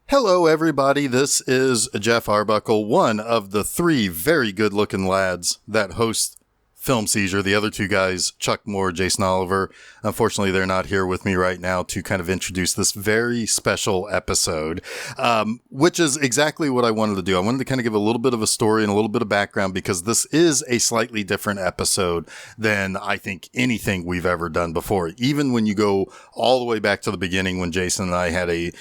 Hello, everybody. This is Jeff Arbuckle, one of the three very good-looking lads that host Film Seizure. The other two guys, Chuck Moore, Jason Oliver. Unfortunately, they're not here with me right now to kind of introduce this very special episode, which is exactly what I wanted to do. I wanted to kind of give a little bit of a story and a little bit of background because this is a slightly different episode than I think anything we've ever done before. Even when you go all the way back to the beginning when Jason and I had a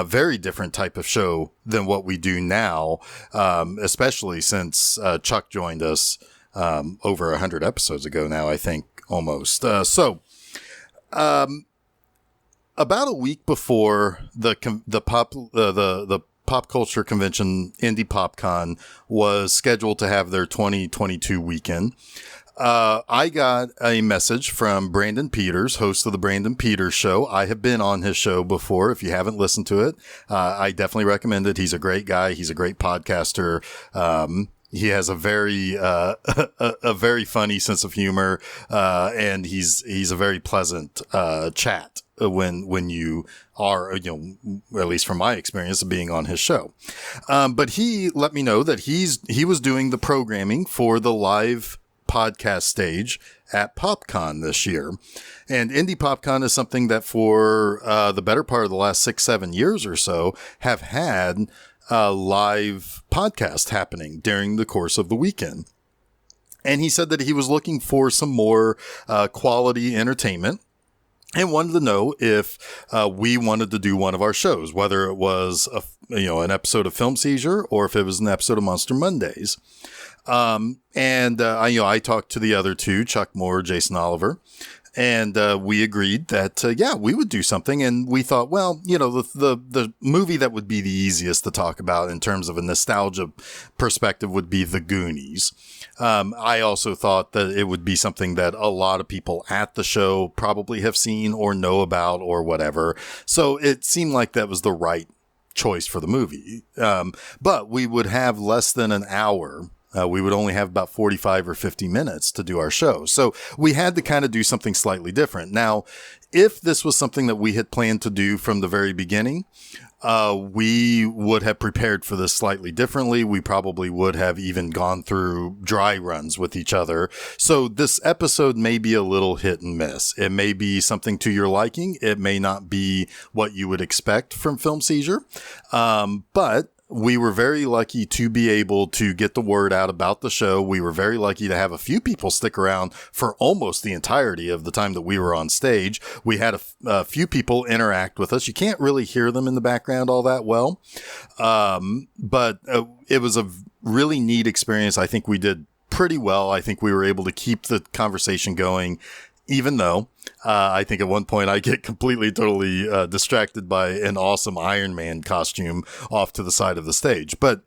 very different type of show than what we do now, especially since Chuck joined us over 100 episodes ago now, I think, almost. So about a week before the pop culture convention, Indy PopCon, was scheduled to have their 2022 weekend, I got a message from Brandon Peters, host of the Brandon Peters Show. I have been on his show before. If you haven't listened to it, I definitely recommend it. He's a great guy. He's a great podcaster. He has a very funny sense of humor, and he's a very pleasant chat when you are, at least from my experience of being on his show. But he let me know that he was doing the programming for the live podcast stage at PopCon this year. And Indy PopCon is something that for the better part of the last 6-7 years or so have had live podcast happening during the course of the weekend. And he said that he was looking for some more quality entertainment and wanted to know if we wanted to do one of our shows, whether it was an episode of Film Seizure or if it was an episode of Monster Mondays. I talked to the other two, Chuck Moore, Jason Oliver, and we agreed that, we would do something. And we thought, the movie that would be the easiest to talk about in terms of a nostalgia perspective would be The Goonies. I also thought that it would be something that a lot of people at the show probably have seen or know about or whatever. So it seemed like that was the right choice for the movie. But we would have less than an hour. We would only have about 45 or 50 minutes to do our show. So we had to kind of do something slightly different. Now, if this was something that we had planned to do from the very beginning, we would have prepared for this slightly differently. We probably would have even gone through dry runs with each other. So this episode may be a little hit and miss. It may be something to your liking. It may not be what you would expect from Film Seizure. But we were very lucky to be able to get the word out about the show. We were very lucky to have a few people stick around for almost the entirety of the time that we were on stage. We had a few people interact with us. You can't really hear them in the background all that well. But it was a really neat experience. I think we did pretty well. I think we were able to keep the conversation going, even though I think at one point I get totally distracted by an awesome Iron Man costume off to the side of the stage. But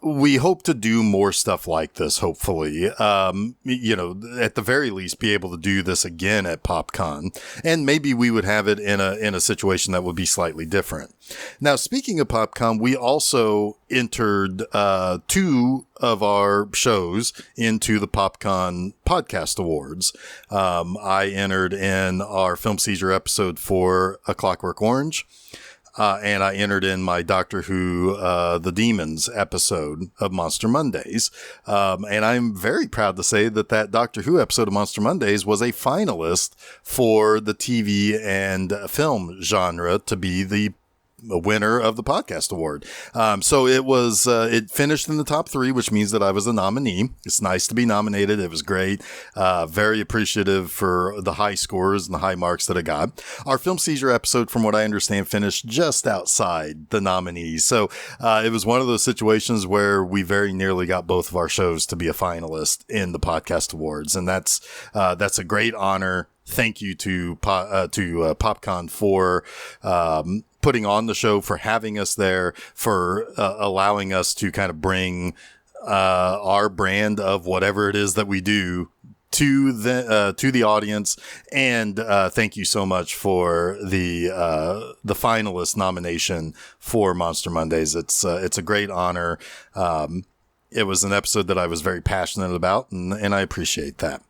we hope to do more stuff like this, hopefully. At the very least, be able to do this again at PopCon. And maybe we would have it in a situation that would be slightly different. Now, speaking of PopCon, we also entered two of our shows into the PopCon Podcast Awards. I entered in our Film Seizure episode for A Clockwork Orange. And I entered in my Doctor Who, The Demons episode of Monster Mondays. And I'm very proud to say that Doctor Who episode of Monster Mondays was a finalist for the TV and film genre to be the winner of the podcast award. So it was, it finished in the top 3, which means that I was a nominee. It's nice to be nominated. It was great. Very appreciative for the high scores and the high marks that I got. Our Film Seizure episode, from what I understand, finished just outside the nominees. So, it was one of those situations where we very nearly got both of our shows to be a finalist in the podcast awards. And that's a great honor. Thank you to PopCon for, putting on the show, for having us there, for allowing us to kind of bring our brand of whatever it is that we do to the audience. And thank you so much for the finalist nomination for Monster Mondays. It's a great honor. It was an episode that I was very passionate about, and I appreciate that.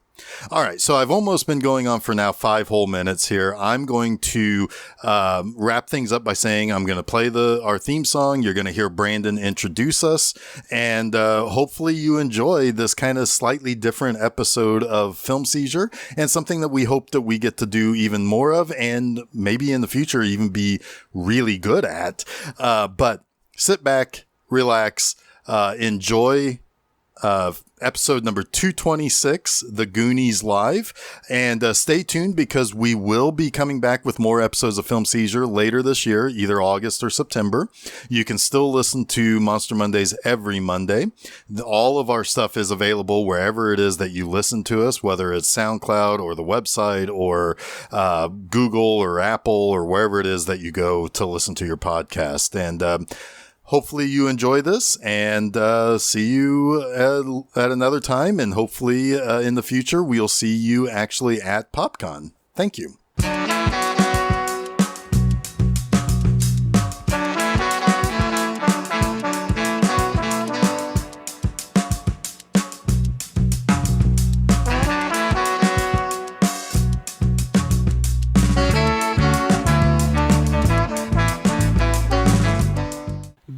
All right, so I've almost been going on for now 5 whole minutes here. I'm going to wrap things up by saying I'm going to play our theme song. You're going to hear Brandon introduce us, and hopefully you enjoy this kind of slightly different episode of Film Seizure, and something that we hope that we get to do even more of, and maybe in the future even be really good at. But sit back, relax, enjoy episode number 226, The Goonies Live, and stay tuned because we will be coming back with more episodes of Film Seizure later this year, either August or September. You can still listen to Monster Mondays every Monday. All of our stuff is available wherever it is that you listen to us, whether it's SoundCloud or the website or Google or Apple or wherever it is that you go to listen to your podcast. And hopefully you enjoy this, and see you at another time. And hopefully in the future, we'll see you actually at PopCon. Thank you.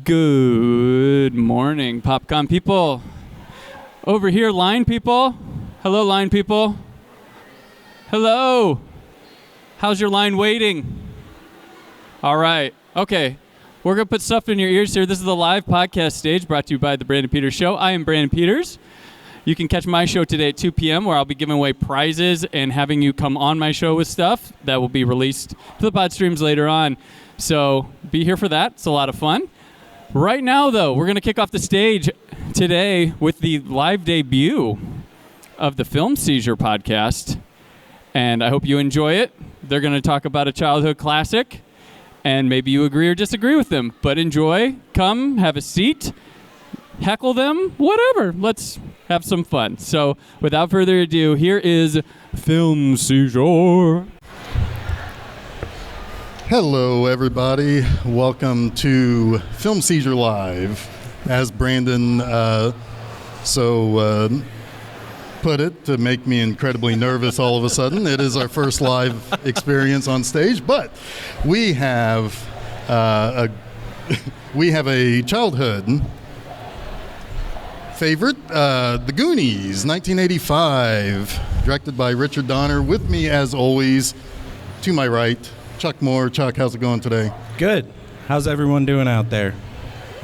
Good morning, PopCon people. Over here, line people. Hello, line people. Hello. How's your line waiting? All right. Okay. We're going to put stuff in your ears here. This is the live podcast stage brought to you by The Brandon Peters Show. I am Brandon Peters. You can catch my show today at 2 p.m. where I'll be giving away prizes and having you come on my show with stuff that will be released to the pod streams later on. So be here for that. It's a lot of fun. Right now, though, we're going to kick off the stage today with the live debut of the Film Seizure podcast, and I hope you enjoy it. They're going to talk about a childhood classic, and maybe you agree or disagree with them, but enjoy, come, have a seat, heckle them, whatever. Let's have some fun. So, without further ado, here is Film Seizure. Hello, everybody. Welcome to Film Seizure Live. As Brandon put it, to make me incredibly nervous all of a sudden, it is our first live experience on stage, but we have a childhood favorite, The Goonies, 1985, directed by Richard Donner. With me, as always, to my right, Chuck Moore. Chuck, how's it going today? Good. How's everyone doing out there?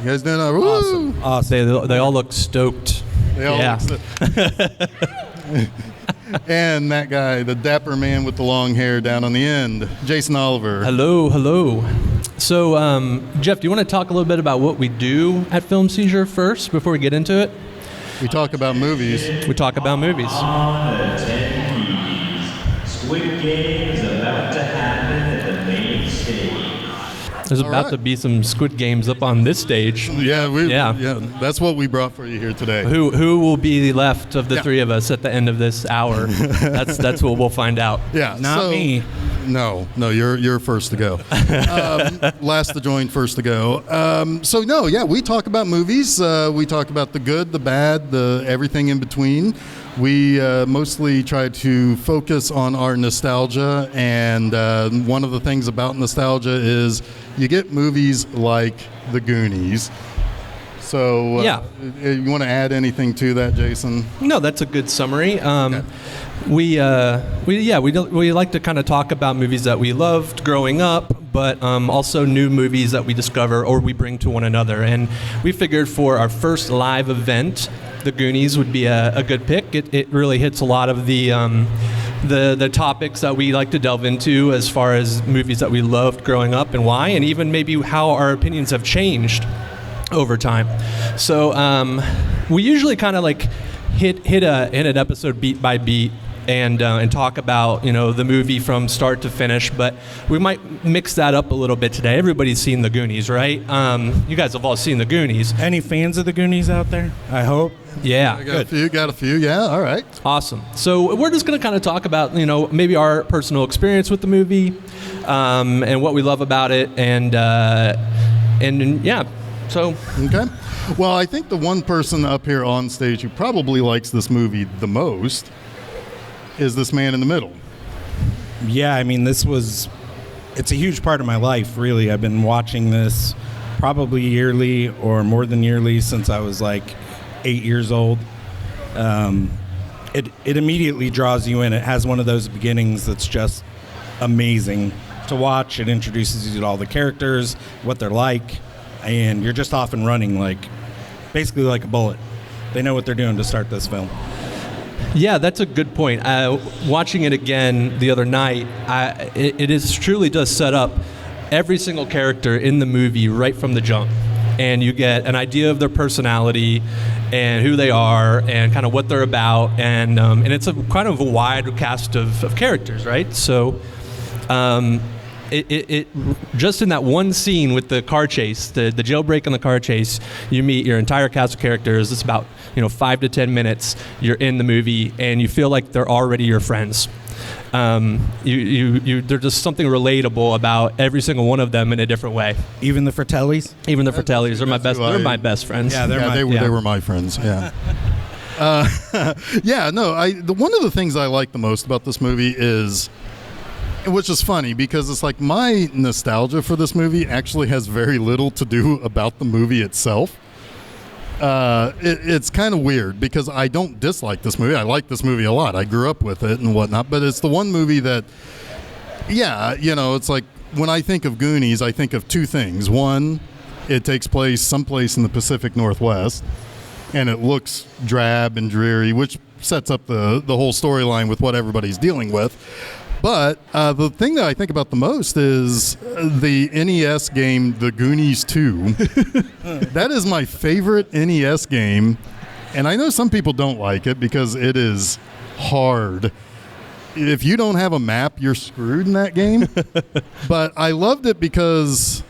You guys doing awesome? Awesome. They all look stoked. They all look stoked. And that guy, the dapper man with the long hair down on the end, Jason Oliver. Hello. So, Jeff, do you want to talk a little bit about what we do at Film Seizure first before we get into it? We talk about movies. Squid Game is about to happen at the main stage. There's about to be some Squid Games up on this stage. Yeah, that's what we brought for you here today. Who will be left of the three of us at the end of this hour? That's what we'll find out. Yeah, not me. No, you're first to go. Last to join, first to go. We talk about movies. We talk about the good, the bad, the everything in between. We mostly try to focus on our nostalgia, and one of the things about nostalgia is you get movies like The Goonies. So, you want to add anything to that, Jason? No, that's a good summary. We like to kind of talk about movies that we loved growing up, but also new movies that we discover or we bring to one another. And we figured for our first live event, The Goonies would be a good pick. It really hits a lot of the topics that we like to delve into as far as movies that we loved growing up and why, and even maybe how our opinions have changed over time. So we usually kind of like hit an episode beat by beat and talk about the movie from start to finish, but we might mix that up a little bit today. Everybody's seen The Goonies, right? You guys have all seen The Goonies. Any fans of The Goonies out there? I hope. Yeah, got a few. Yeah, all right. Awesome. So we're just going to kind of talk about maybe our personal experience with the movie, and what we love about it, and yeah. So okay. Well, I think the one person up here on stage who probably likes this movie the most is this man in the middle. Yeah, I mean, it's a huge part of my life, really. I've been watching this probably yearly or more than yearly since I was like 8 years old. It immediately draws you in. It has one of those beginnings that's just amazing to watch. It introduces you to all the characters, what they're like, and you're just off and running, like basically like a bullet. They know what they're doing to start this film. Yeah, that's a good point. Watching it again the other night, it truly does set up every single character in the movie right from the jump. And you get an idea of their personality and who they are and kind of what they're about. And it's a kind of a wide cast of characters, right? So it just in that one scene with the car chase, the jailbreak and the car chase, you meet your entire cast of characters. It's about 5 to 10 minutes. You're in the movie and you feel like they're already your friends. There's just something relatable about every single one of them in a different way. Even the Fratellis? Even the Fratellis are my best. They're my best friends. Yeah, they were my friends. Yeah. One of the things I like the most about this movie is, which is funny because it's like my nostalgia for this movie actually has very little to do about the movie itself. It's kind of weird because I don't dislike this movie. I like this movie a lot. I grew up with it and whatnot, but it's the one movie that, it's like when I think of Goonies, I think of two things. One, it takes place someplace in the Pacific Northwest, and it looks drab and dreary, which sets up the whole storyline with what everybody's dealing with. But the thing that I think about the most is the NES game, The Goonies 2. That is my favorite NES game, and I know some people don't like it because it is hard. If you don't have a map, you're screwed in that game. But I loved it because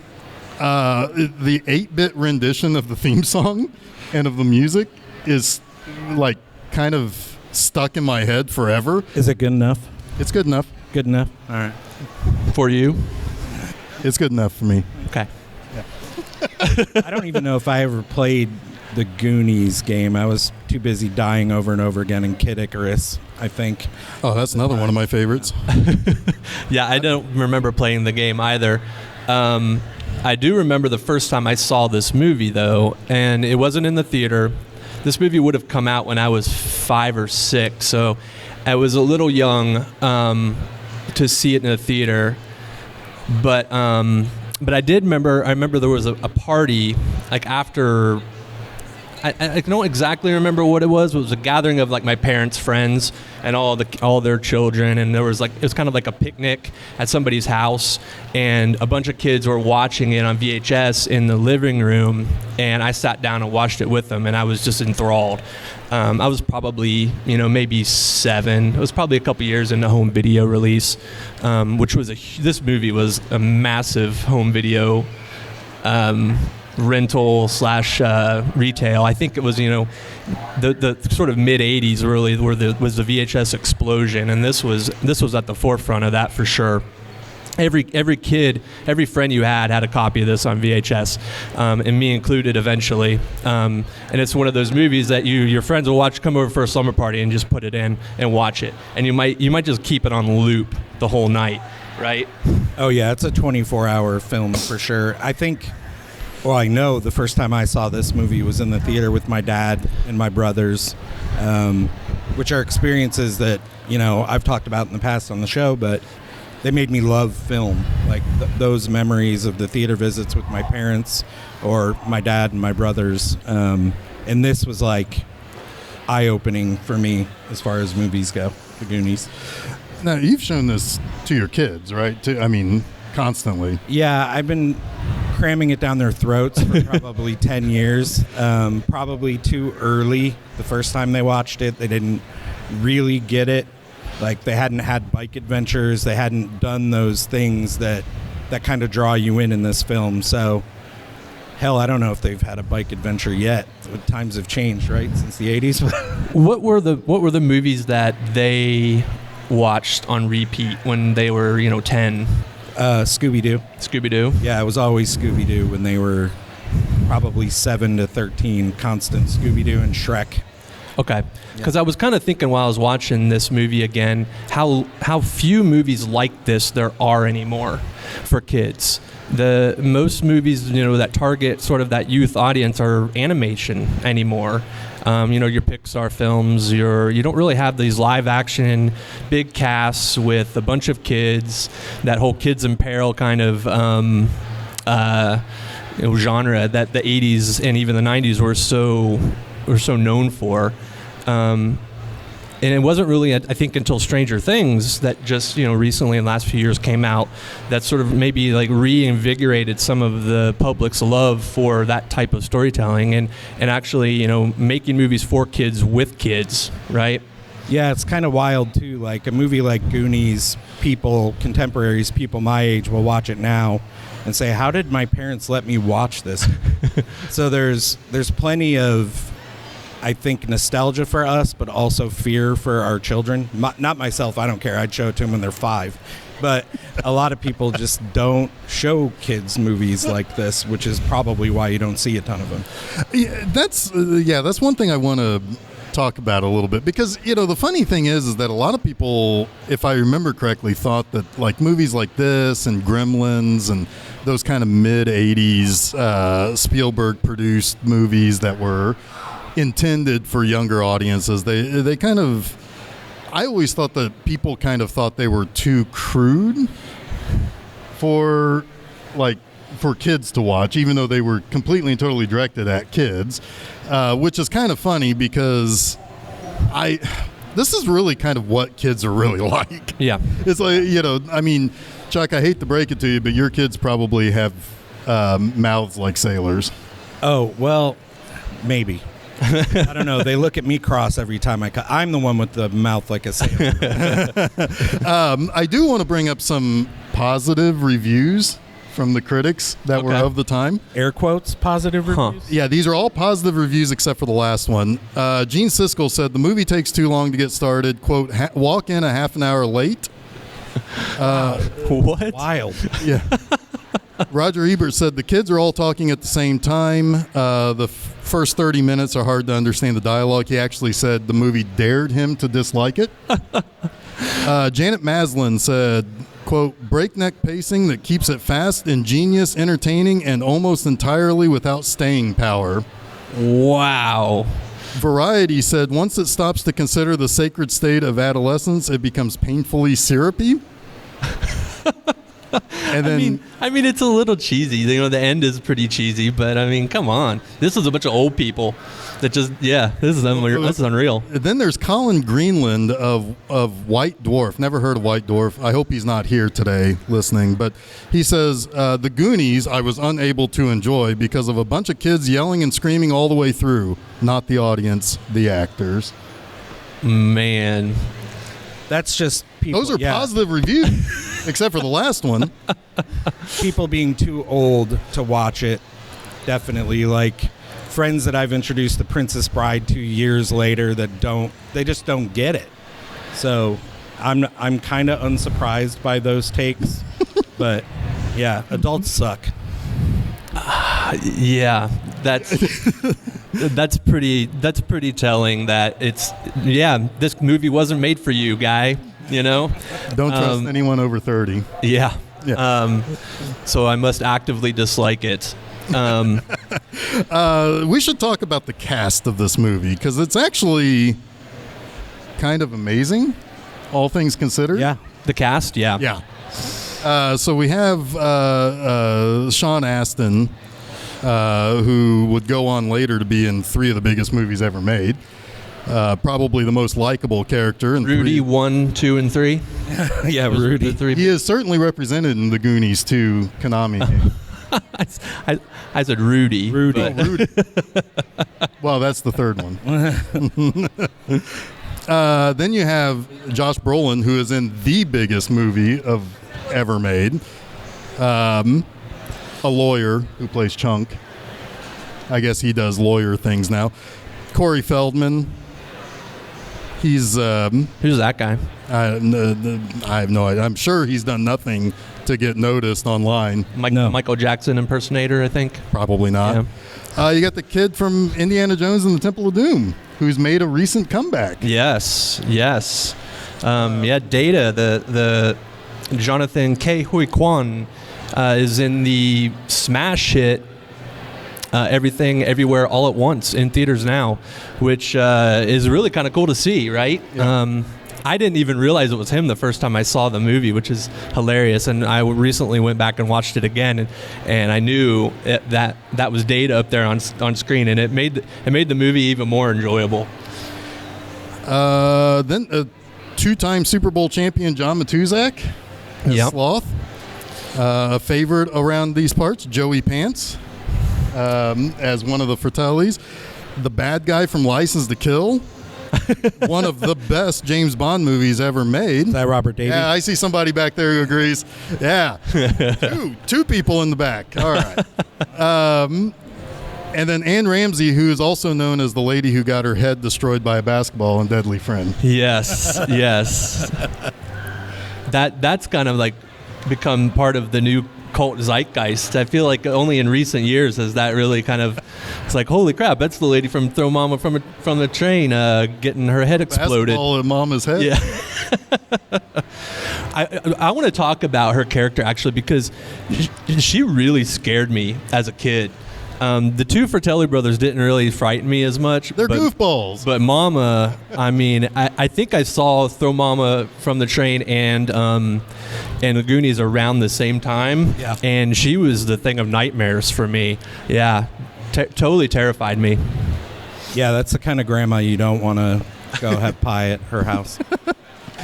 the 8-bit rendition of the theme song and of the music is like kind of stuck in my head forever. Is it good enough? It's good enough. Good enough? All right. For you? It's good enough for me. Okay. I don't even know if I ever played the Goonies game. I was too busy dying over and over again in Kid Icarus, I think. Oh, that's another one of my favorites. Yeah, I don't remember playing the game either. I do remember the first time I saw this movie, though, and it wasn't in the theater. This movie would have come out when I was 5 or 6, so I was a little young to see it in a theater. But I did remember. I remember there was a party like after. I don't exactly remember what it was. It was a gathering of like my parents' friends and all their children, and it was kind of like a picnic at somebody's house, and a bunch of kids were watching it on VHS in the living room, and I sat down and watched it with them, and I was just enthralled. I was probably maybe 7. It was probably a couple years into home video release, which was this movie was a massive home video rental / retail. I think it was the sort of mid 80s really was the VHS explosion, and this was at the forefront of that for sure. Every kid, every friend you had a copy of this on VHS, and me included eventually. And it's one of those movies that your friends will come over for a slumber party and just put it in and watch it, and you might just keep it on loop the whole night, right? Oh yeah, it's a 24-hour film for sure. I know the first time I saw this movie was in the theater with my dad and my brothers, which are experiences that, I've talked about in the past on the show, but they made me love film. Like those memories of the theater visits with my parents or my dad and my brothers. And this was like eye-opening for me as far as movies go, The Goonies. Now, you've shown this to your kids, right? Constantly. Yeah, I've been cramming it down their throats for probably 10 years. Probably too early. The first time they watched it, they didn't really get it. Like, they hadn't had bike adventures. They hadn't done those things that kind of draw you in this film. So, hell, I don't know if they've had a bike adventure yet. Times have changed, right, since the 80s. What were the movies that they watched on repeat when they were 10? Scooby-Doo. Scooby-Doo? Yeah, it was always Scooby-Doo when they were probably 7 to 13. Constant Scooby-Doo and Shrek. Okay, because I was kind of thinking while I was watching this movie again, how few movies like this there are anymore for kids. The most movies, that target sort of that youth audience are animation anymore. Your Pixar films, you don't really have these live action big casts with a bunch of kids, that whole Kids in Peril kind of genre that the 80s and even the 90s were so known for. And it wasn't really, I think, until Stranger Things that just, recently in the last few years came out that sort of maybe like reinvigorated some of the public's love for that type of storytelling and actually, making movies for kids with kids, right? Yeah, it's kind of wild, too. Like a movie like Goonies, contemporaries, people my age will watch it now and say, how did my parents let me watch this? So there's plenty of, I think, nostalgia for us, but also fear for our children. Not myself, I don't care. I'd show it to them when they're 5. But a lot of people just don't show kids movies like this, which is probably why you don't see a ton of them. Yeah, that's one thing I want to talk about a little bit, because the funny thing is that a lot of people, if I remember correctly, thought that like movies like this and Gremlins and those kind of mid-80s Spielberg produced movies that were intended for younger audiences, they kind of, I always thought that people kind of thought they were too crude for kids to watch, even though they were completely and totally directed at kids, which is kind of funny because this is really kind of what kids are really like. Yeah. It's like, Chuck, I hate to break it to you, but your kids probably have mouths like sailors. Oh, well, maybe. I don't know. They look at me cross every time I'm the one with the mouth like a sailor. I do want to bring up some positive reviews from the critics that were of the time. Air quotes, positive reviews? Yeah, these are all positive reviews except for the last one. Gene Siskel said, the movie takes too long to get started. Quote, walk in a half an hour late. What? Wild. Yeah. Roger Ebert said, the kids are all talking at the same time. The first 30 minutes are hard to understand the dialogue. He actually said the movie dared him to dislike it. Janet Maslin said, quote, breakneck pacing that keeps it fast, ingenious, entertaining, and almost entirely without staying power. Wow. Variety said, once it stops to consider the sacred state of adolescence, it becomes painfully syrupy. And then, I mean, it's a little cheesy. The end is pretty cheesy, but come on. This is a bunch of old people that just, this is unreal. Then there's Colin Greenland of White Dwarf. Never heard of White Dwarf. I hope he's not here today listening, but he says, the Goonies I was unable to enjoy because of a bunch of kids yelling and screaming all the way through. Not the audience, the actors. Man. That's just people. Those are positive reviews, except for the last one. People being too old to watch it, definitely. Like friends that I've introduced The Princess Bride 2 years later that they just don't get it. So I'm kind of unsurprised by those takes, but yeah, adults suck. Yeah, that's pretty telling that this movie wasn't made for you, guy, Don't trust anyone over 30. Yeah. So I must actively dislike it. We should talk about the cast of this movie because it's actually kind of amazing, all things considered. Yeah. The cast, yeah. Yeah. So we have Sean Astin, who would go on later to be in 3 of the biggest movies ever made. Probably the most likable character. In Rudy 1, 2, and 3. Yeah, Rudy. 3. He is certainly represented in the Goonies 2 Konami game. I said Rudy. Rudy. Well, that's the third one. Then you have Josh Brolin, who is in the biggest movie ever made. A lawyer who plays Chunk. I guess he does lawyer things now. Corey Feldman. He's who's that guy? I have no idea. I'm sure he's done nothing to get noticed online. Michael Jackson impersonator, I think. Probably not. Yeah. You got the kid from Indiana Jones and the Temple of Doom. who's made a recent comeback. Yes. Data, the Jonathan Ke Huy Quan is in the smash hit Everything Everywhere All at Once in theaters now, which is really kind of cool to see, right? Yeah. I didn't even realize it was him the first time I saw the movie, which is hilarious. And I recently went back and watched it again, and I knew that was Data up there on screen, and it made the movie even more enjoyable. Then two-time Super Bowl champion John Matuzak as Sloth. A favorite around these parts, Joey Pants, as one of the Fratellis. The bad guy from License to Kill. One of the best James Bond movies ever made. Is that Robert Davi? Yeah, I see somebody back there who agrees. Yeah. Two people in the back. All right. And then Anne Ramsey, who is also known as the lady who got her head destroyed by a basketball in Deadly Friend. Yes. That's kind of like become part of the new cult zeitgeist. I feel like only in recent years has that really kind of, it's like, holy crap, that's the lady from Throw Mama from the Train getting her head exploded. Basketball in Mama's head. Yeah. I want to talk about her character actually, because she really scared me as a kid. The two Fratelli brothers didn't really frighten me as much. They're goofballs. But Mama, I mean, I think I saw Throw Mama from the Train and the Goonies around the same time. Yeah. And she was the thing of nightmares for me. Yeah. Totally terrified me. Yeah, that's the kind of grandma you don't want to go have pie at her house.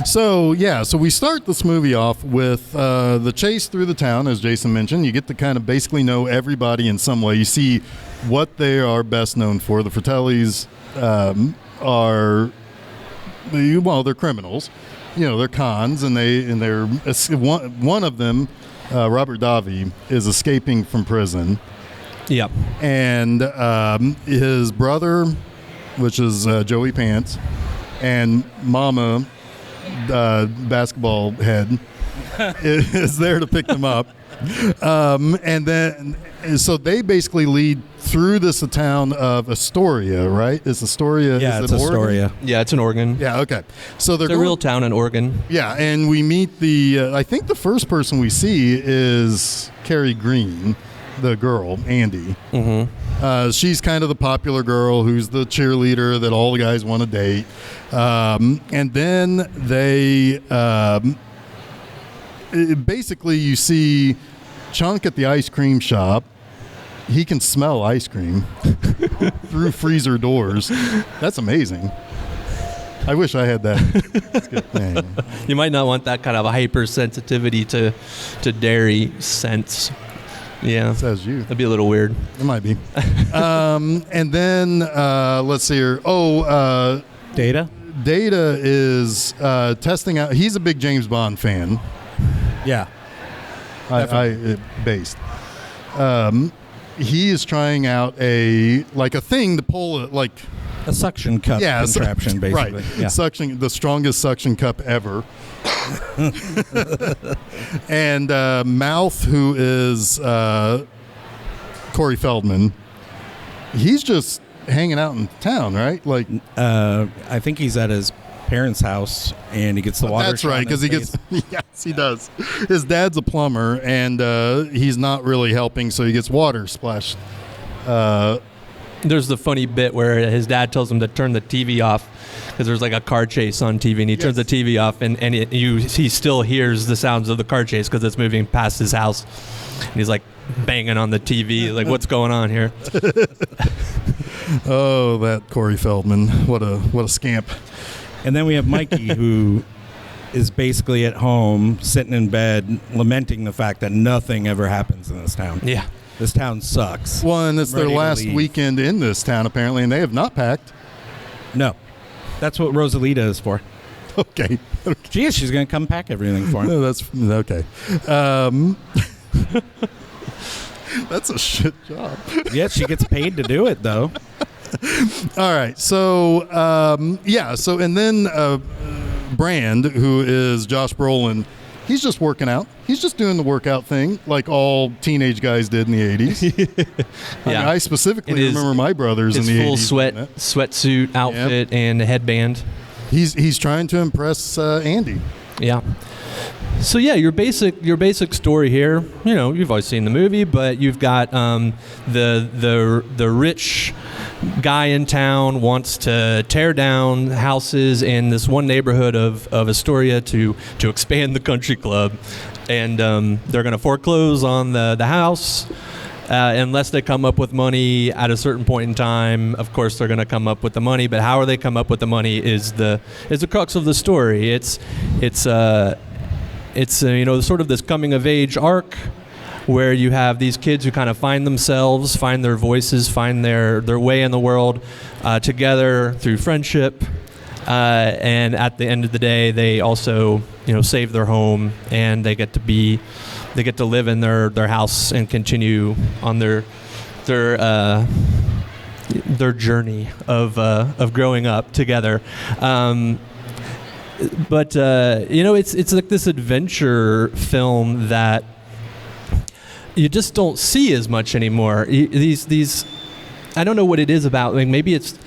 So we start this movie off with the chase through the town, as Jason mentioned. You get to kind of basically know everybody in some way. You see what they are best known for. The Fratellis they're criminals. You know, they're cons, and they're one of them, Robert Davi, is escaping from prison. Yep. And his brother, which is Joey Pants, and Mama, basketball head, is there to pick them up. And then, so they basically lead through this town of Astoria, right? Is Astoria? Yeah, is it's Astoria. Oregon? Yeah, it's in Oregon. Yeah, okay. So they're a real town in Oregon. Yeah, and we meet I think the first person we see is Carrie Green, the girl, Andy. Mm-hmm. She's kind of the popular girl who's the cheerleader that all the guys want to date. And then they basically, you see Chunk at the ice cream shop. He can smell ice cream through freezer doors. That's amazing. I wish I had that. That's good thing. You might not want that kind of a hypersensitivity to dairy scents. Yeah. Says you. That'd be a little weird. It might be. And then, let's see here. Data? Data is testing out. He's a big James Bond fan. Yeah. Based. He is trying out a thing to pull a suction cup contraption, basically. Right. Yeah. The strongest suction cup ever. And Mouth, who is Corey Feldman, he's just hanging out in town, right? I think he's at his parents' house, and he gets the water. That's right, because he gets. Yes, he does. His dad's a plumber, and he's not really helping, so he gets water splashed. There's the funny bit where his dad tells him to turn the TV off because there's like a car chase on TV, and he turns the TV off, and he still hears the sounds of the car chase because it's moving past his house. And he's like banging on the TV, like, what's going on here? Oh, that Corey Feldman! What a scamp! And then we have Mikey, who is basically at home, sitting in bed, lamenting the fact that nothing ever happens in this town. Yeah. This town sucks. Well, and it's their last weekend in this town, apparently, and they have not packed. No. That's what Rosalita is for. Okay. Gee, she's going to come pack everything for him. No, that's okay. That's a shit job. Yeah, she gets paid to do it, though. All right. So, and then Brand, who is Josh Brolin, He's just working out. He's just doing the workout thing like all teenage guys did in the 80s. Yeah. I specifically remember my brothers in his the full 80s. sweatsuit outfit and a headband. He's trying to impress Andy. Yeah. So yeah, your basic story here. You know, you've always seen the movie, but you've got the rich guy in town wants to tear down houses in this one neighborhood of Astoria to expand the country club, and they're going to foreclose on the house. Unless they come up with money at a certain point in time. Of course, they're going to come up with the money, but how they come up with the money is the crux of the story. It's you know, sort of this coming of age arc where you have these kids who kind of find themselves, find their voices, find their way in the world together through friendship. And at the end of the day, they also, you know, save their home, and they get to live in their house and continue on their journey of growing up together. But you know, it's like this adventure film that you just don't see as much anymore. These I don't know what it is about. Like maybe it's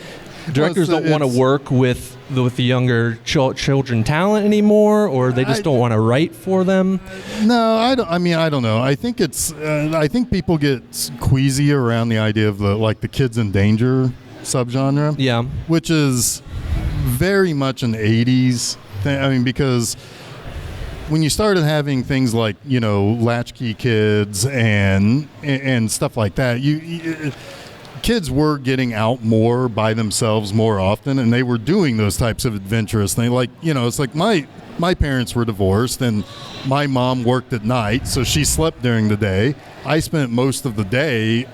directors don't want to work with the younger children talent anymore, or they just don't want to write for them. No, I don't. I mean, I don't know. I think it's. I think people get queasy around the idea of the kids in danger subgenre. Yeah, which is very much an '80s thing. I mean, because when you started having things like, you know, latchkey kids and stuff like that, kids were getting out more by themselves more often, and they were doing those types of adventurous things. Like, you know, it's like my parents were divorced, and my mom worked at night, so she slept during the day. I spent most of the day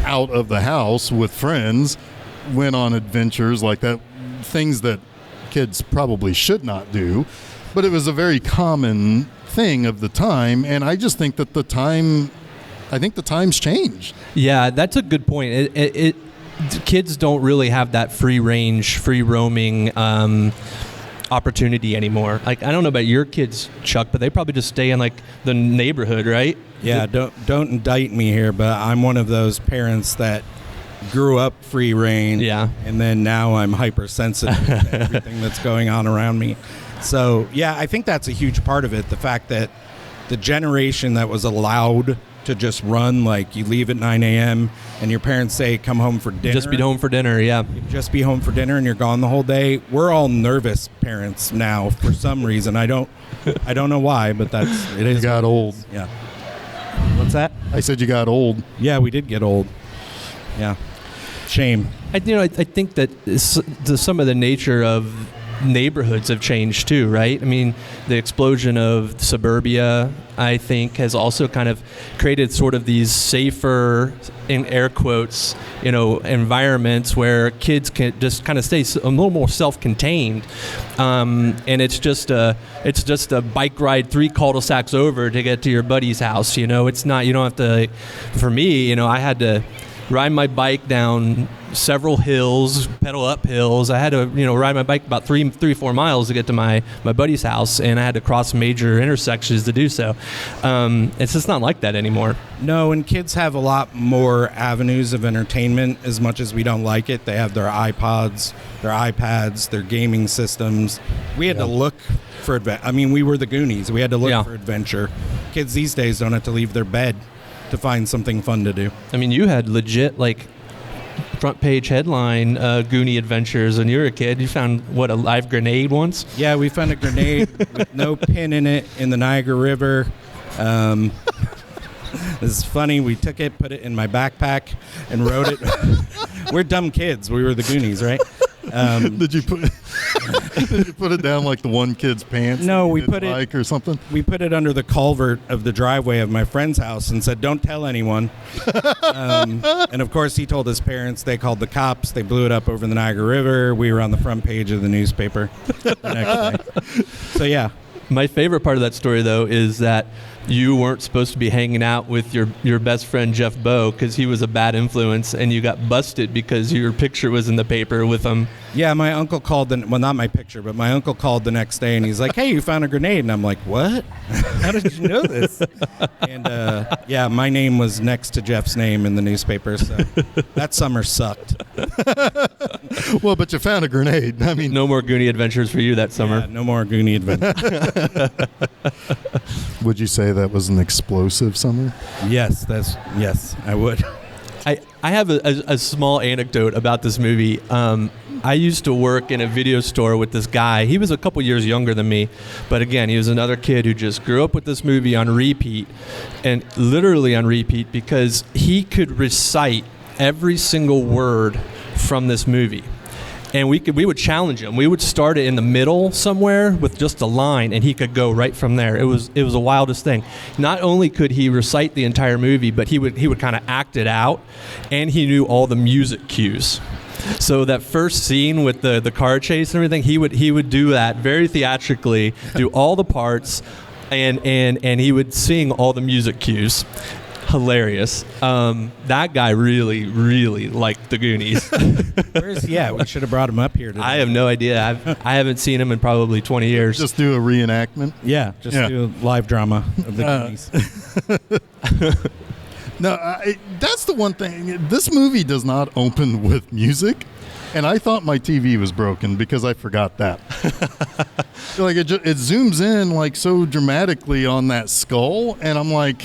out of the house with friends, went on adventures like that, things that kids probably should not do, but it was a very common thing of the time, and I just think that the times changed. Yeah, that's a good point. Kids don't really have that free range, free roaming opportunity anymore. Like, I don't know about your kids, Chuck, but they probably just stay in like the neighborhood, right? Yeah, don't indict me here, but I'm one of those parents that grew up free reign. Yeah. And then now I'm hypersensitive to everything that's going on around me. So, yeah, I think that's a huge part of it. The fact that the generation that was allowed to just run, like you leave at 9 a.m. and your parents say, come home for dinner. Just be home for dinner, yeah. You just be home for dinner and you're gone the whole day. We're all nervous parents now for some reason. I don't know why, but it is. You got old. Yeah. What's that? I said you got old. Yeah, we did get old. Yeah. Shame. I think that some of the nature of neighborhoods have changed too, right? I mean, the explosion of suburbia, I think, has also kind of created sort of these safer, in air quotes, you know, environments where kids can just kind of stay a little more self-contained, and it's just a bike ride 3 cul-de-sacs over to get to your buddy's house. You know, it's not, you don't have to. For me, you know, I had to ride my bike down several hills, pedal up hills. I had to, you know, ride my bike about 4 miles to get to my buddy's house, and I had to cross major intersections to do so. It's just not like that anymore. No, and kids have a lot more avenues of entertainment. As much as we don't like it, they have their iPods, their iPads, their gaming systems. We had to look for adventure. I mean, we were the Goonies. We had to look for adventure. Kids these days don't have to leave their bed to find something fun to do. I mean, you had legit, like, front page headline Goonie adventures when you were a kid. You found, what, a live grenade once? Yeah, we found a grenade with no pin in it in the Niagara River. This is funny. We took it, put it in my backpack, and rode it. We're dumb kids. We were the Goonies, right? Did you put it down like the one kid's pants? No, we put it bike or something. We put it under the culvert of the driveway of my friend's house and said, "Don't tell anyone." And of course, he told his parents. They called the cops. They blew it up over the Niagara River. We were on the front page of the newspaper the next day. So yeah. My favorite part of that story, though, is that you weren't supposed to be hanging out with your best friend Jeff Bowe because he was a bad influence, and you got busted because your picture was in the paper with him. Yeah, my uncle called, well, not my picture, but my uncle called the next day, and he's like, hey, you found a grenade. And I'm like, what? How did you know this? And, yeah, my name was next to Jeff's name in the newspaper, so that summer sucked. Well, but you found a grenade. I mean, No more Goonie adventures for you that summer. Yeah, no more Goonie adventure. would you say that was an explosive summer? Yes, I would. I have a small anecdote about this movie. I used to work in a video store with this guy. He was a couple years younger than me, but again, he was another kid who just grew up with this movie on repeat, and literally on repeat, because he could recite every single word from this movie. And we would challenge him. We would start it in the middle somewhere with just a line, and he could go right from there. It was the wildest thing. Not only could he recite the entire movie, but he would kind of act it out, and he knew all the music cues. So that first scene with the car chase and everything, he would do that very theatrically, do all the parts, and he would sing all the music cues. Hilarious. That guy really, really liked the Goonies. Where is he at? We should have brought him up here today. I have no idea. I haven't seen him in probably 20 years. Just do a reenactment. Yeah, do a live drama of the Goonies. No, that's the one thing. This movie does not open with music, and I thought my TV was broken because I forgot that. Like it zooms in like so dramatically on that skull, and I'm like,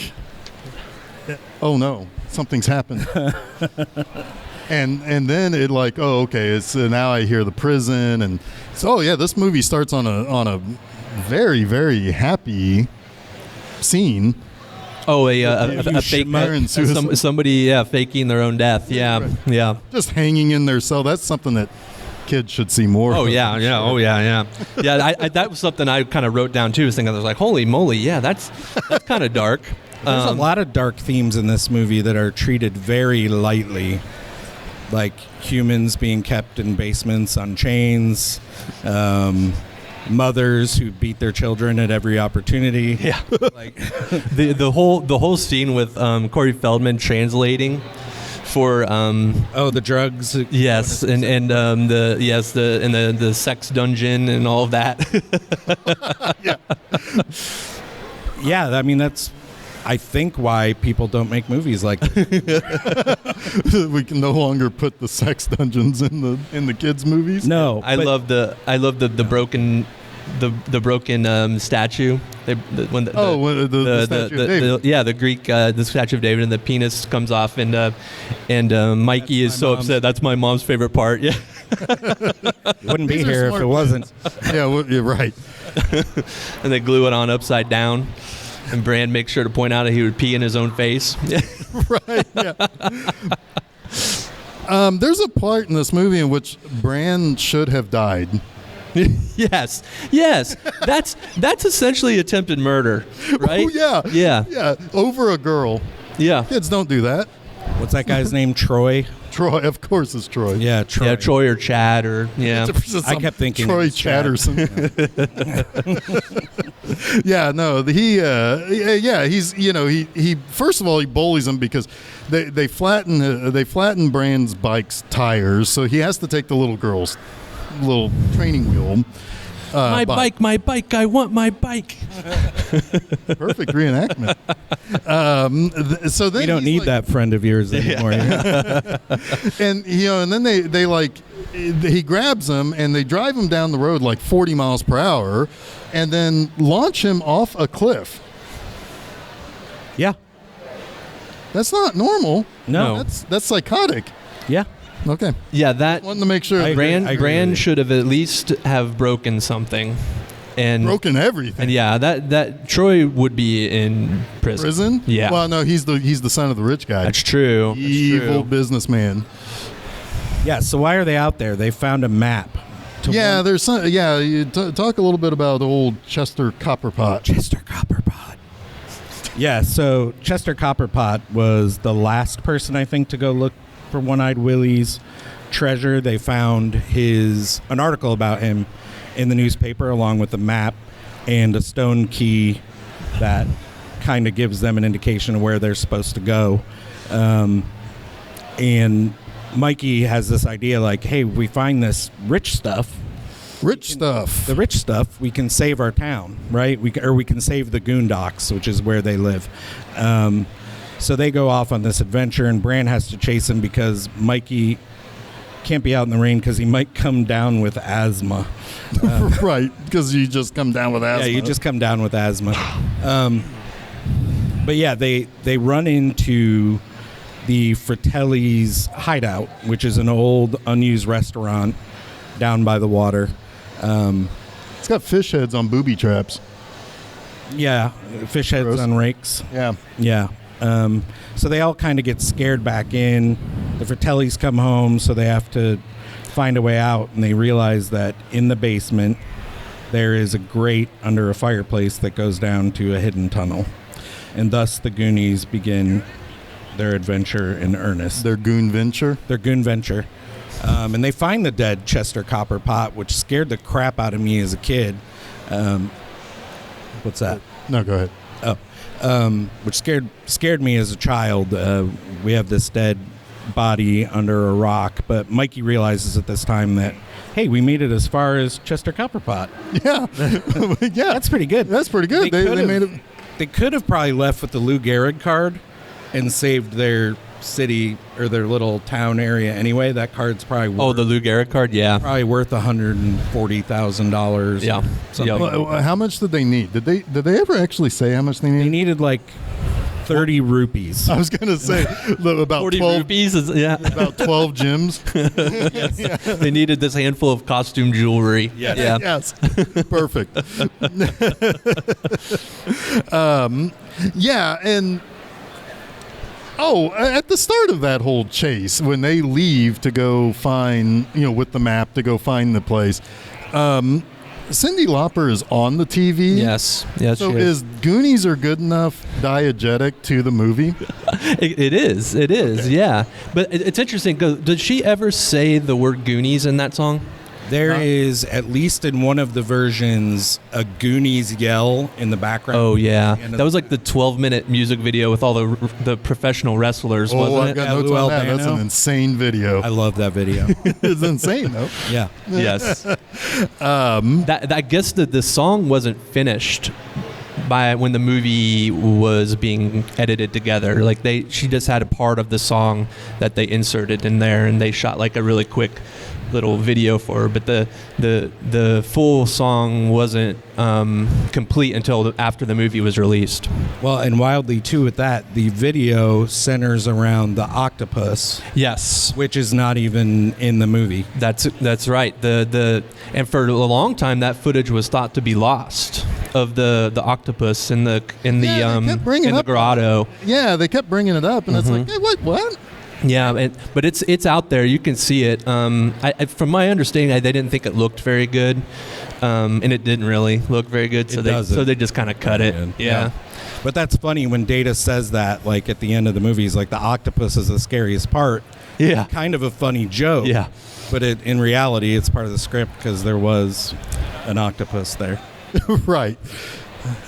oh no, something's happened. and then it like, oh okay, it's now I hear the prison, and so yeah, this movie starts on a very, very happy scene. Oh, a fake somebody faking their own death. Yeah, right. Yeah. Just hanging in their cell. That's something that kids should see more. Oh of, yeah, yeah. sure. Oh yeah. I that was something I kind of wrote down too. I was like, holy moly, yeah, that's kind of dark. There's a lot of dark themes in this movie that are treated very lightly, like humans being kept in basements on chains, mothers who beat their children at every opportunity. Yeah, like the whole scene with Corey Feldman translating for the drugs. Yes, and the sex dungeon and all of that. Yeah, I mean that's, I think, why people don't make movies like this. We can no longer put the sex dungeons in the kids' movies. No, I love the broken statue. The statue of David. The Greek the statue of David, and the penis comes off, and Mikey is so upset. That's my mom's favorite part. Yeah, wouldn't be here if it wasn't. Yeah, well, you're right. And they glue it on upside down. And Brand makes sure to point out that he would pee in his own face. Right, yeah. There's a part in this movie in which Brand should have died. Yes. That's essentially attempted murder, right? Oh, yeah. Yeah, over a girl. Yeah. Kids don't do that. What's that guy's name? Troy? Troy, of course it's Troy. Yeah, Troy. Yeah, Troy or Chad or, yeah. I kept thinking Troy Chatterson. Yeah, no, he's, he first of all, he bullies him because they flatten Brand's bike's tires, so he has to take the little girl's little training wheel. My bike, I want my bike. Perfect reenactment. So then we don't need that friend of yours anymore. And then they like, he grabs him and they drive him down the road like 40 miles per hour, and then launch him off a cliff. Yeah. That's not normal. No. That's psychotic. Yeah. Okay. Yeah, that Wanted to make sure. Brand should have at least have broken something, and broken everything. And yeah, that Troy would be in prison. Prison? Yeah. Well, no, he's the son of the rich guy. That's true. Evil businessman. Yeah. So why are they out there? They found a map. There's some. Yeah, you talk a little bit about old Chester Copperpot. Chester Copperpot. Yeah. So Chester Copperpot was the last person, I think, to go look for One-Eyed Willie's treasure. They found an article about him in the newspaper, along with a map and a stone key that kind of gives them an indication of where they're supposed to go. And Mikey has this idea like, hey, we find this rich stuff. The rich stuff, we can save our town, right? We can save the Goondocks, which is where they live. So they go off on this adventure, and Bran has to chase him because Mikey can't be out in the rain because he might come down with asthma. Right, because you just come down with asthma. Yeah, you just come down with asthma. But yeah, they run into the Fratelli's hideout, which is an old, unused restaurant down by the water. It's got fish heads on booby traps. Yeah, fish heads Gross. on rakes. Yeah. Yeah. So they all kind of get scared back in. The Fratellis come home, so they have to find a way out, and they realize that in the basement there is a grate under a fireplace that goes down to a hidden tunnel. And thus the Goonies begin their adventure in earnest. Their goon venture. And they find the dead Chester Copperpot, which scared the crap out of me as a kid. What's that? No, go ahead. Which scared me as a child. We have this dead body under a rock, but Mikey realizes at this time that, hey, we made it as far as Chester Copperpot. Yeah. Yeah. That's pretty good. That's pretty good. They made it. They could have probably left with the Lou Gehrig card and saved their city or their little town area anyway. That card's probably worth, the Lou Gehrig card, yeah. probably worth $140,000. Yeah. Something. Yeah. How much did they need? Did they ever actually say how much they They needed? needed like 30 rupees. I was gonna say about 40 12. rupees is, yeah. About 12 gems. They needed this handful of costume jewelry. Yes. Yeah. Yes. Perfect. Yeah, and at the start of that whole chase, when they leave to go find, with the map to go find the place, Cyndi Lauper is on the TV. Yes. So she is Goonies are good enough diegetic to the movie? It is. Yeah. But it's interesting. Did she ever say the word Goonies in that song? There is, at least in one of the versions, a Goonies yell in the background. Oh, yeah. And That was like the 12-minute music video with all the professional wrestlers, wasn't I've it? got notes Lou on that. That's Albano. an insane video. I love that video. It's insane, though. Yeah. Yes. I guess the song wasn't finished by when the movie was being edited together. Like she just had a part of the song that they inserted in there, and they shot like a really quick little video for her, but the full song wasn't complete until after the movie was released. Well, and wildly too with that, the video centers around the octopus, Yes, which is not even in the movie. that's right. And for a long time that footage was thought to be lost of the octopus in the kept bringing in the up- grotto. Yeah, they kept bringing it up, and it's like, hey, what? Yeah, but it's out there. You can see it. From my understanding, they didn't think it looked very good, and it didn't really look very good. So they just kind of cut it. Yeah. But that's funny when Data says that, like at the end of the movie, he's like, the octopus is the scariest part. Yeah. Kind of a funny joke. Yeah. But in reality, it's part of the script because there was an octopus there. Right.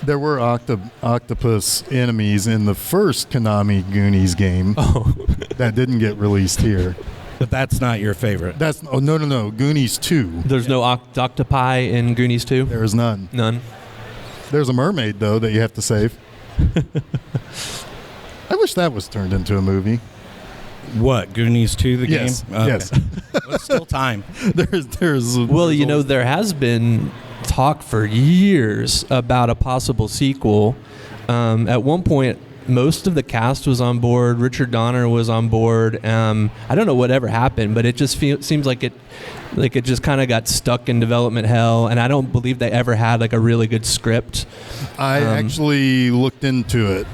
There were octopus enemies in the first Konami Goonies game that didn't get released here. But that's not your favorite. No. Goonies 2. There's no octopi in Goonies 2? There is none. None. There's a mermaid, though, that you have to save. I wish that was turned into a movie. What, Goonies 2, the Yes. game? Okay. Yes. Well, it's still time. Well, there has been talk for years about a possible sequel. At one point, most of the cast was on board. Richard Donner was on board. I don't know whatever happened, but it just seems like it just kind of got stuck in development hell. And I don't believe they ever had like a really good script. I actually looked into it.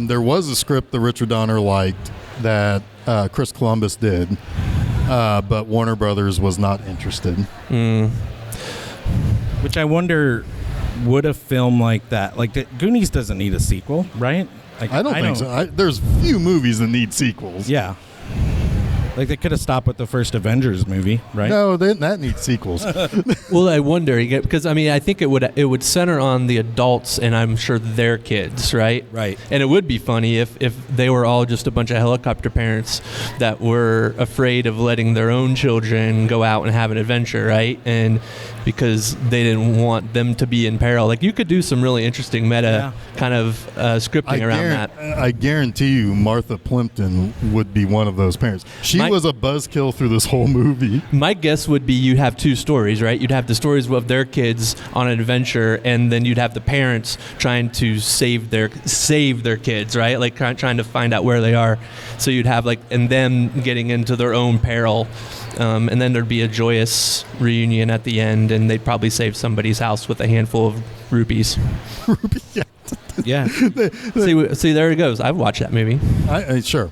There was a script that Richard Donner liked that Chris Columbus did, but Warner Brothers was not interested. Which I wonder, would a film like that, Goonies doesn't need a sequel, right? I don't think so. There's few movies that need sequels. Yeah. Like, they could have stopped with the first Avengers movie, right? No, that needs sequels. Well, I wonder because I think it would center on the adults and I'm sure their kids, right? Right. And it would be funny if they were all just a bunch of helicopter parents that were afraid of letting their own children go out and have an adventure, right? And because they didn't want them to be in peril. Like, you could do some really interesting meta kind of scripting around that. I guarantee you Martha Plimpton would be one of those parents. She was a buzzkill through this whole movie. My guess would be you'd have two stories, right? You'd have the stories of their kids on an adventure, and then you'd have the parents trying to save their kids, right? Like trying to find out where they are. So you'd have and them getting into their own peril, and then there'd be a joyous reunion at the end, and they'd probably save somebody's house with a handful of rupees. Yeah. See, there it goes. I've watched that movie. Sure.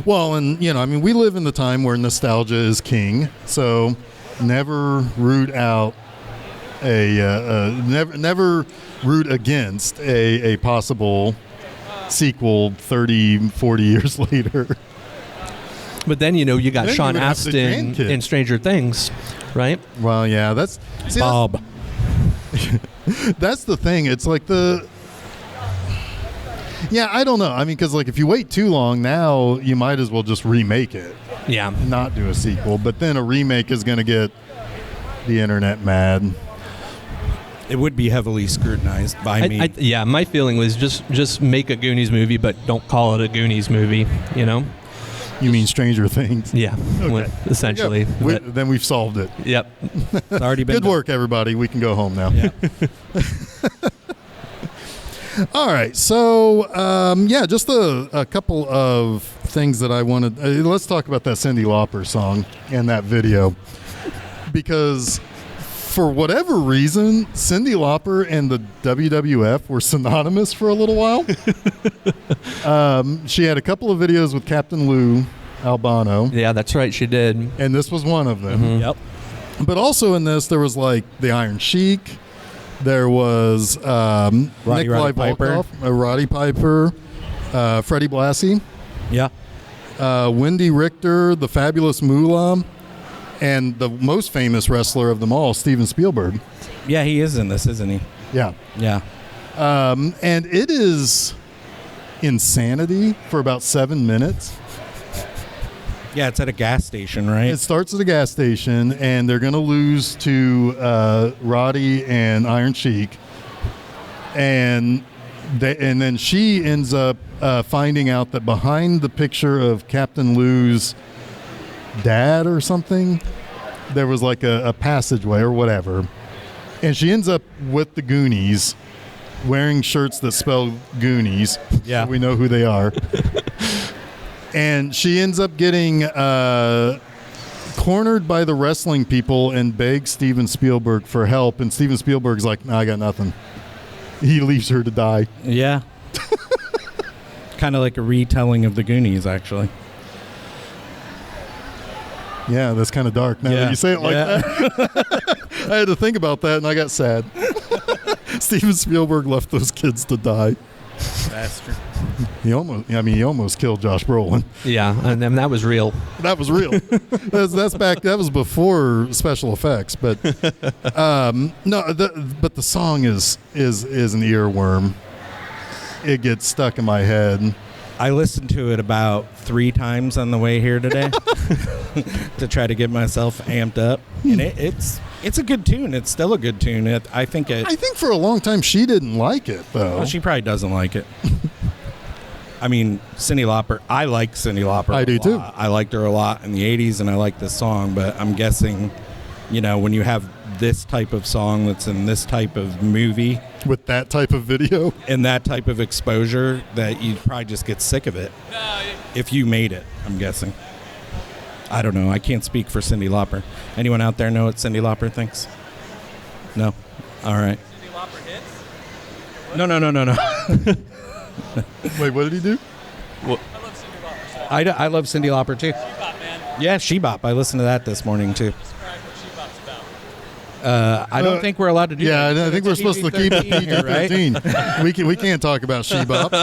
Well, and we live in the time where nostalgia is king. So never root out never root against a possible sequel 30, 40 years later. But then you got Then Sean you would have the Astin grandkid. in Stranger Things, right? Well, yeah, that's Bob. That's the thing. It's like I don't know. Because if you wait too long now, you might as well just remake it. Yeah. Not do a sequel. But then a remake is going to get the internet mad. It would be heavily scrutinized by me. Yeah, my feeling was just make a Goonies movie, but don't call it a Goonies movie, You mean Stranger Things? Yeah, Okay. essentially. Yeah, then we've solved it. Yep. It's already been Good done. work, everybody. We can go home now. Yeah. All right. So, just a couple of things that I wanted. Let's talk about that Cyndi Lauper song and that video. Because for whatever reason, Cyndi Lauper and the WWF were synonymous for a little while. She had a couple of videos with Captain Lou Albano. Yeah, that's right. She did. And this was one of them. Mm-hmm. Yep. But also in this, there was the Iron Sheik. There was Nikolai Piper. Volkov, Roddy Piper, Freddie Blassie, Wendy Richter, the Fabulous Moolah, and the most famous wrestler of them all, Steven Spielberg. Yeah, he is in this, isn't he? Yeah. Yeah. And it is insanity for about 7 minutes. Yeah, it's at a gas station, right? It starts at a gas station, and they're going to lose to Roddy and Iron Sheik. And then she ends up finding out that behind the picture of Captain Lou's dad or something, there was a passageway or whatever. And she ends up with the Goonies, wearing shirts that spell Goonies. Yeah. So we know who they are. And she ends up getting cornered by the wrestling people and begs Steven Spielberg for help. And Steven Spielberg's like, "No, I got nothing." He leaves her to die. Yeah. Kind of like a retelling of the Goonies, actually. Yeah, that's kind of dark now that you say it like that. I had to think about that, and I got sad. Steven Spielberg left those kids to die. Bastard. He almost killed Josh Brolin. Yeah, and then that was real. That was real. That's back. That was before special effects. But but the song is an earworm. It gets stuck in my head. I listened to it about 3 times on the way here today to try to get myself amped up, and it's a good tune. It's still a good tune. I think for a long time she didn't like it though. Well, she probably doesn't like it. I mean, Cyndi Lauper. I like Cyndi Lauper. I do too. I liked her a lot in the '80s, and I like this song. But I'm guessing, when you have this type of song that's in this type of movie with that type of video and that type of exposure, that you'd probably just get sick of it if you made it, I'm guessing. I don't know. I can't speak for Cyndi Lauper. Anyone out there know what Cyndi Lauper thinks? No? All right. Cyndi Lauper hits? No. Wait, what did he do? Well, I love Cyndi Lauper too. She-Bop, man. Yeah, She-Bop. I listened to that this morning too. Describe what She-Bop's about. I don't think we're allowed to do that. Yeah, I think we're supposed to keep it here, right? PG-13. We can't talk about She-Bop.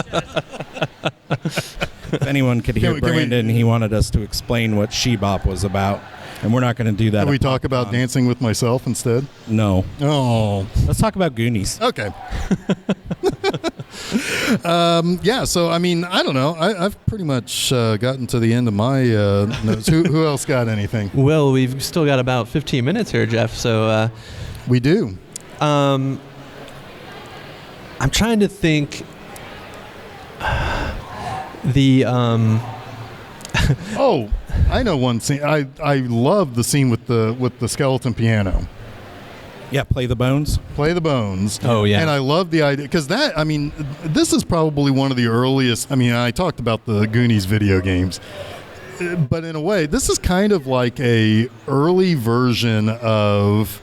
if anyone could hear Brandon, he wanted us to explain what She-Bop was about, and we're not going to do that. Can we talk about Dancing with Myself instead? No. Oh. Let's talk about Goonies. Okay. Yeah, so, I mean, I don't know. I've pretty much gotten to the end of my notes. Who else got anything? Well, we've still got about 15 minutes here, Jeff, so... We do. I'm trying to think... Oh, I know one scene. I love the scene with the skeleton piano. Yeah, Play the Bones. Play the Bones. Oh, yeah. And I love the idea, because that, I mean, this is probably one of the earliest, I mean, I talked about the Goonies video games, but in a way, this is kind of like a early version of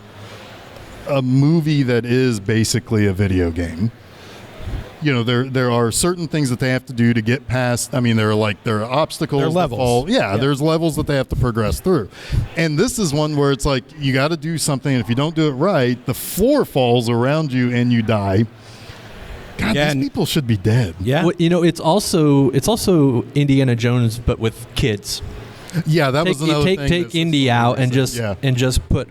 a movie that is basically a video game. You know, there are certain things that they have to do to get past. I mean, there are obstacles. There are levels. Yeah, there's levels that they have to progress through. And this is one where it's like, you got to do something. And if you don't do it right, the floor falls around you and you die. God, Yeah, these people should be dead. Yeah. Well, you know, it's also Indiana Jones, but with kids. Yeah, that was another thing. Take Indy out and just put,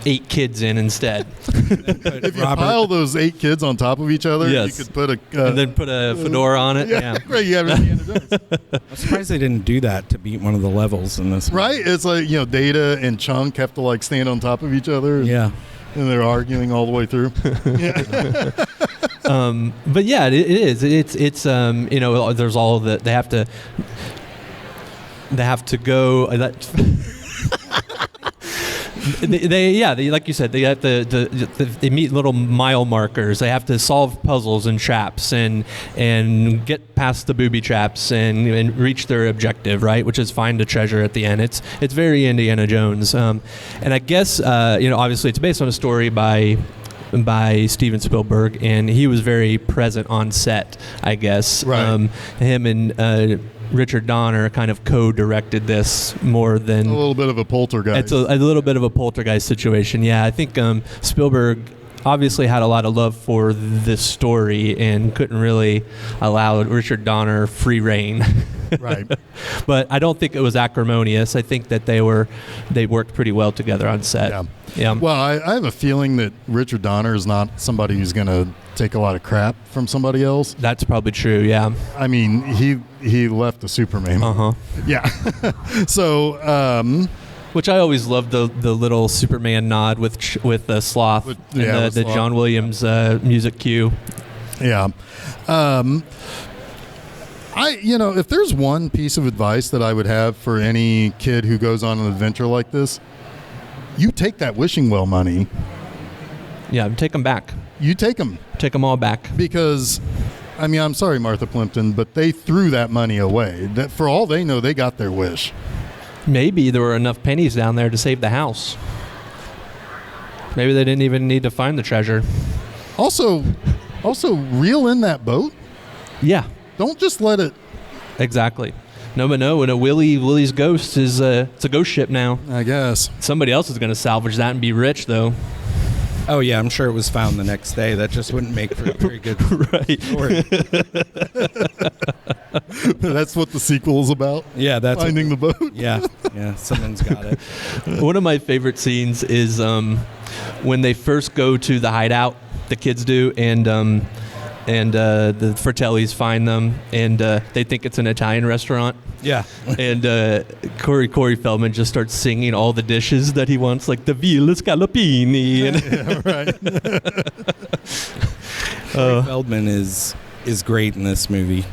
8 kids in instead. If you pile those 8 kids on top of each other, Yes. you could put and then put a fedora on it. Yeah. right. You have Indiana Jones. I'm surprised they didn't do that to beat one of the levels in this. Right? It's like, Data and Chunk have to like stand on top of each other. Yeah. And they're arguing all the way through. But yeah, it is. It's there's all the they have to go. They like you said, they have they meet little mile markers. They have to solve puzzles and traps and get past the booby traps and reach their objective, right? Which is find a treasure at the end. It's very Indiana Jones. And I guess obviously it's based on a story by Steven Spielberg, and he was very present on set, I guess. Right. Him and Richard Donner kind of co-directed this more than... A little bit of a poltergeist. It's a little bit of a poltergeist situation, yeah. I think Spielberg obviously had a lot of love for this story and couldn't really allow Richard Donner free reign. Right. But I don't think it was acrimonious. I think that they worked pretty well together on set. Yeah. Well, I have a feeling that Richard Donner is not somebody who's going to take a lot of crap from somebody else. That's probably true, yeah. I mean, he left the Superman. Uh-huh. Yeah. So, which I always loved the little Superman nod with Sloth and the Sloth. John Williams music cue. Yeah. If there's one piece of advice that I would have for any kid who goes on an adventure like this, you take that wishing well money. Yeah, take them back. You take them. Take them all back. Because, I mean, I'm sorry, Martha Plimpton, but they threw that money away. That, for all they know, they got their wish. Maybe there were enough pennies down there to save the house. Maybe they didn't even need to find the treasure. Also reel in that boat. Yeah. Don't just let it... Exactly. No, but no, and Willie's ghost is it's a ghost ship now. I guess. Somebody else is going to salvage that and be rich, though. Oh, yeah, I'm sure it was found the next day. That just wouldn't make for a very good right. story. That's what the sequel is about? Yeah, that's... Finding the boat? Yeah, someone's got it. One of my favorite scenes is when they first go to the hideout, the kids do, and the Fratellis find them, and they think it's an Italian restaurant. Yeah. And Corey Feldman just starts singing all the dishes that he wants, like the Villa Scallopini. Yeah, right. Corey Feldman is great in this movie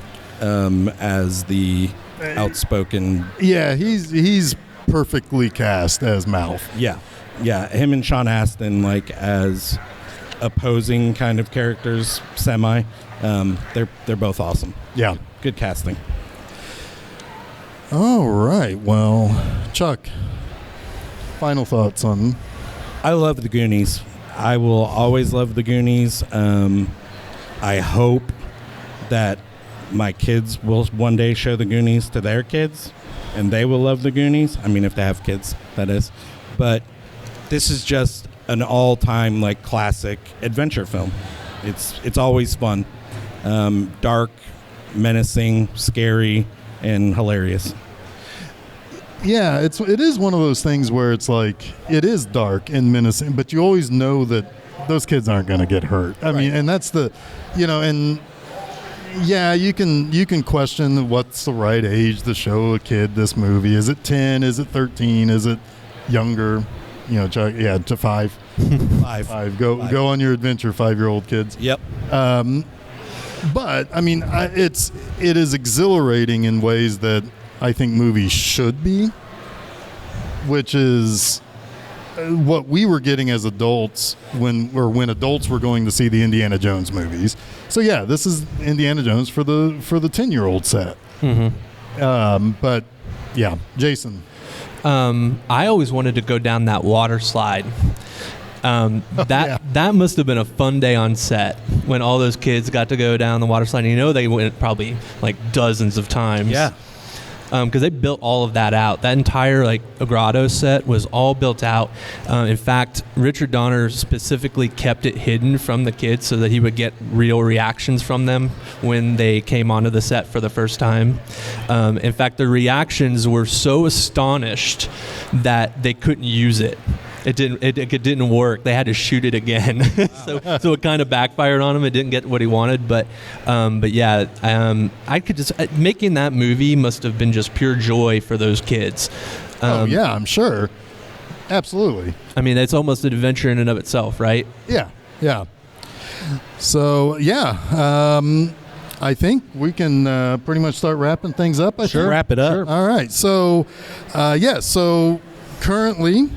as the outspoken... Yeah, he's perfectly cast as Mouth. Yeah. Him and Sean Astin, like, as opposing kind of characters, semi. They're both awesome. Yeah. Good casting. All right. Well, Chuck, final thoughts on... I love the Goonies. I will always love the Goonies. I hope that my kids will one day show the Goonies to their kids, and they will love the Goonies. I mean, if they have kids, that is. But this is just an all-time, like, classic adventure film. It's always fun. Dark, menacing, scary, and hilarious. Yeah, it is one of those things where it's like it is dark and menacing, but you always know that those kids aren't going to get hurt. I mean, and that's the, and yeah, you can question what's the right age to show a kid this movie. Is it 10? Is it 13? Is it younger? To 5. 5. Go on your adventure, 5-year-old kids. Yep. But I mean, it is exhilarating in ways that I think movies should be, which is what we were getting as adults when adults were going to see the Indiana Jones movies. So yeah, this is Indiana Jones for the 10-year-old set. Mm-hmm. But yeah, Jason. I always wanted to go down that water slide. That must have been a fun day on set when all those kids got to go down the water slide. And they went probably like dozens of times. Yeah. Because they built all of that out. That entire grotto set was all built out. In fact, Richard Donner specifically kept it hidden from the kids so that he would get real reactions from them when they came onto the set for the first time. In fact, the reactions were so astonished that they couldn't use it. It didn't work. They had to shoot it again. So it kind of backfired on him. It didn't get what he wanted. But yeah, I could just making that movie must have been just pure joy for those kids. Yeah, I'm sure. Absolutely. I mean, it's almost an adventure in and of itself, right? Yeah. So yeah, I think we can pretty much start wrapping things up. I think. Wrap it up. Sure. All right. So So currently.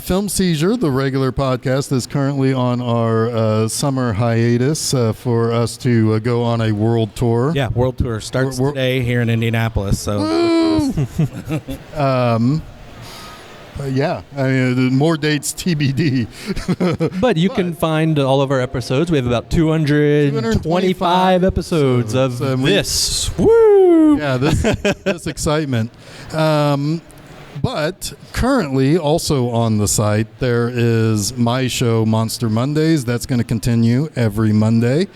Film Seizure, the regular podcast, is currently on our summer hiatus for us to go on a world tour. Yeah, world tour starts today here in Indianapolis. So, yeah, I mean, more dates TBD. But you can find all of our episodes. We have about 225 episodes of this. Woo! Yeah, this excitement. But currently, also on the site, there is my show, Monster Mondays. That's going to continue every Monday.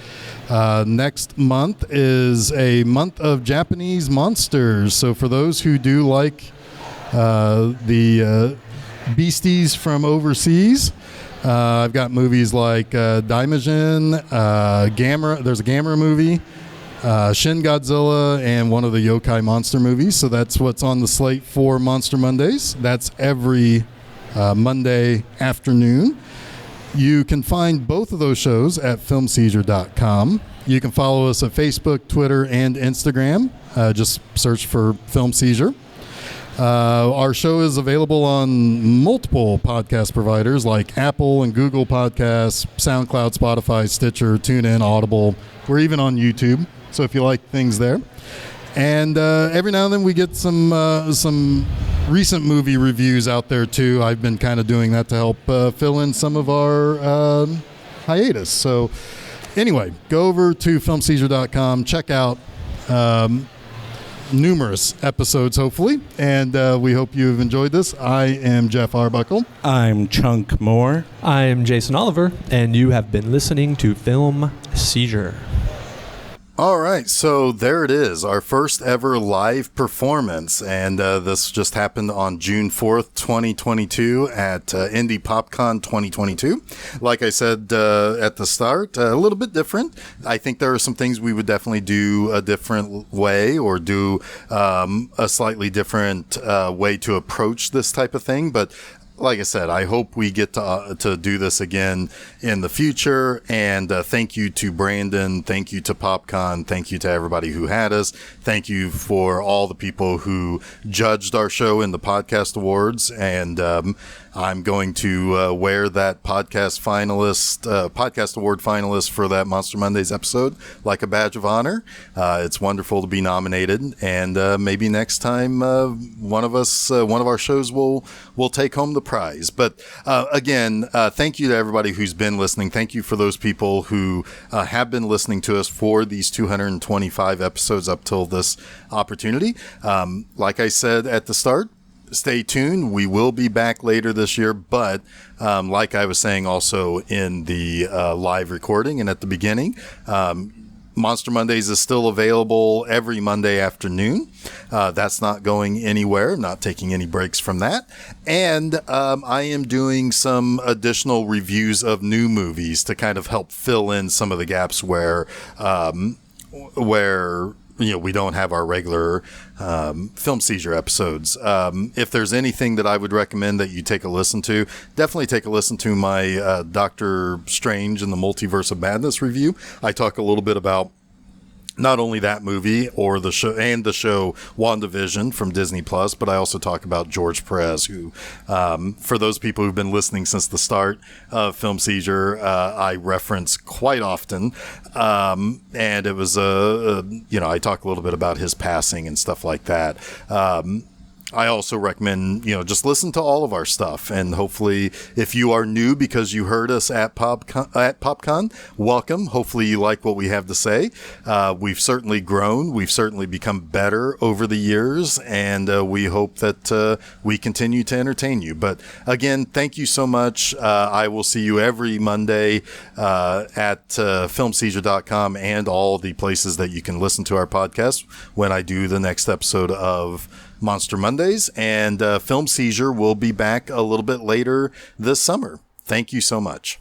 Next month is a month of Japanese monsters. So for those who do like the beasties from overseas, I've got movies like Daimajin, Gamera. There's a Gamera movie. Shin Godzilla, and one of the yokai monster movies. So that's what's on the slate for Monster Mondays. That's every Monday afternoon. You can find both of those shows at filmseizure.com. You can follow us at Facebook, Twitter, and Instagram. Just search for Film Seizure. Our show is available on multiple podcast providers like Apple and Google Podcasts, SoundCloud, Spotify, Stitcher, TuneIn, Audible. We're even on YouTube. So if you like things there. And every now and then we get some recent movie reviews out there too. I've been kind of doing that to help fill in some of our hiatus. So anyway, go over to filmseizure.com, check out numerous episodes hopefully, and we hope you've enjoyed this. I am Jeff Arbuckle. I'm Chunk Moore. I'm Jason Oliver, and you have been listening to Film Seizure. All right, so there it is, our first ever live performance, and this just happened on June 4th, 2022 at Indy PopCon 2022. Like I said at the start, a little bit different. I think there are some things we would definitely do a different way or do a slightly different way to approach this type of thing, but like I said, I hope we get to do this again in the future. And thank you to Brandon. Thank you to PopCon. Thank you to everybody who had us. Thank you for all the people who judged our show in the podcast awards. And I'm going to wear that podcast award finalist for that Monster Mondays episode like a badge of honor. It's wonderful to be nominated, and maybe next time one of our shows will take home the prize. But again, thank you to everybody who's been listening. Thank you for those people who have been listening to us for these 225 episodes up till this opportunity. Like I said at the start, stay tuned. We will be back later this year, but like I was saying also in the live recording and at the beginning, Monster Mondays is still available every Monday afternoon. That's not going anywhere, not taking any breaks from that. And I am doing some additional reviews of new movies to kind of help fill in some of the gaps where we don't have our regular Film Seizure episodes. If there's anything that I would recommend that you take a listen to, definitely take a listen to my Doctor Strange and the Multiverse of Madness review. I talk a little bit about not only that movie or the show and the show WandaVision from Disney Plus, but I also talk about George Perez, who, for those people who've been listening since the start of Film Seizure, I reference quite often. And it was I talk a little bit about his passing and stuff like that. I also recommend, just listen to all of our stuff. And hopefully, if you are new because you heard us at PopCon, welcome. Hopefully you like what we have to say. We've certainly grown. We've certainly become better over the years. And we hope that we continue to entertain you. But again, thank you so much. I will see you every Monday at filmseizure.com and all the places that you can listen to our podcast when I do the next episode of Monster Mondays, and Film Seizure will be back a little bit later this summer. Thank you so much.